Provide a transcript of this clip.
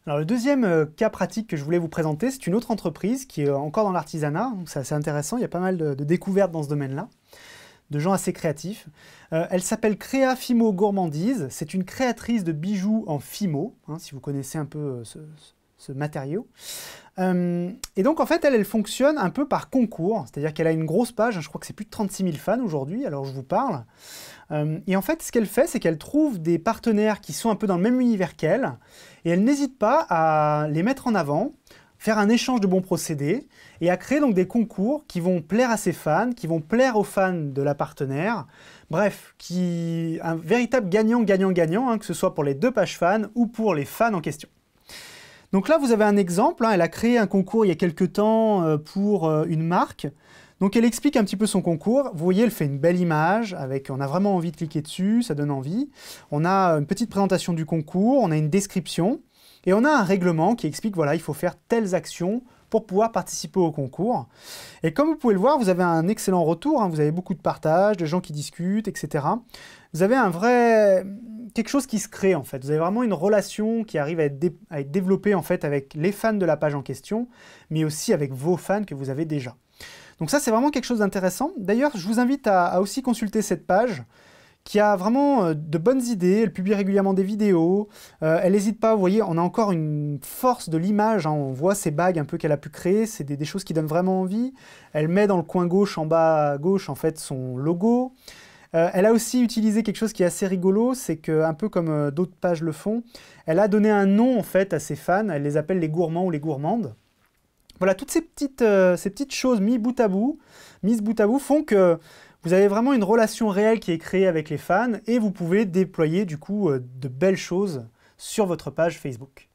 Alors le deuxième cas pratique que je voulais vous présenter, c'est une autre entreprise qui est encore dans l'artisanat, donc c'est assez intéressant, il y a pas mal de découvertes dans ce domaine-là, de gens assez créatifs. Elle s'appelle Créa Fimo Gourmandise, c'est une créatrice de bijoux en fimo, hein, si vous connaissez un peu ce matériau. Et donc en fait elle fonctionne un peu par concours, c'est-à-dire qu'elle a une grosse page, je crois que c'est plus de 36 000 fans aujourd'hui, alors je vous parle. Et en fait ce qu'elle fait, c'est qu'elle trouve des partenaires qui sont un peu dans le même univers qu'elle, et elle n'hésite pas à les mettre en avant, faire un échange de bons procédés, et à créer donc des concours qui vont plaire à ses fans, qui vont plaire aux fans de la partenaire, bref, un véritable gagnant-gagnant-gagnant, hein, que ce soit pour les deux pages fans ou pour les fans en question. Donc là, vous avez un exemple, hein, elle a créé un concours il y a quelques temps pour une marque. Donc elle explique un petit peu son concours. Vous voyez, elle fait une belle image, on a vraiment envie de cliquer dessus, ça donne envie. On a une petite présentation du concours, on a une description, et on a un règlement qui explique, voilà, il faut faire telles actions pour pouvoir participer au concours. Et comme vous pouvez le voir, vous avez un excellent retour, hein, vous avez beaucoup de partages, de gens qui discutent, etc. Vous avez quelque chose qui se crée en fait. Vous avez vraiment une relation qui arrive à être développée en fait avec les fans de la page en question, mais aussi avec vos fans que vous avez déjà. Donc ça, c'est vraiment quelque chose d'intéressant. D'ailleurs, je vous invite à aussi consulter cette page qui a vraiment de bonnes idées. Elle publie régulièrement des vidéos. Elle n'hésite pas, vous voyez, on a encore une force de l'image. Hein, on voit ces bagues un peu qu'elle a pu créer. C'est des choses qui donnent vraiment envie. Elle met dans le coin gauche, en bas à gauche, en fait, son logo. Elle a aussi utilisé quelque chose qui est assez rigolo, c'est que, un peu comme d'autres pages le font, elle a donné un nom en fait à ses fans, elle les appelle les gourmands ou les gourmandes. Voilà, toutes ces petites choses mises bout à bout font que vous avez vraiment une relation réelle qui est créée avec les fans et vous pouvez déployer du coup de belles choses sur votre page Facebook.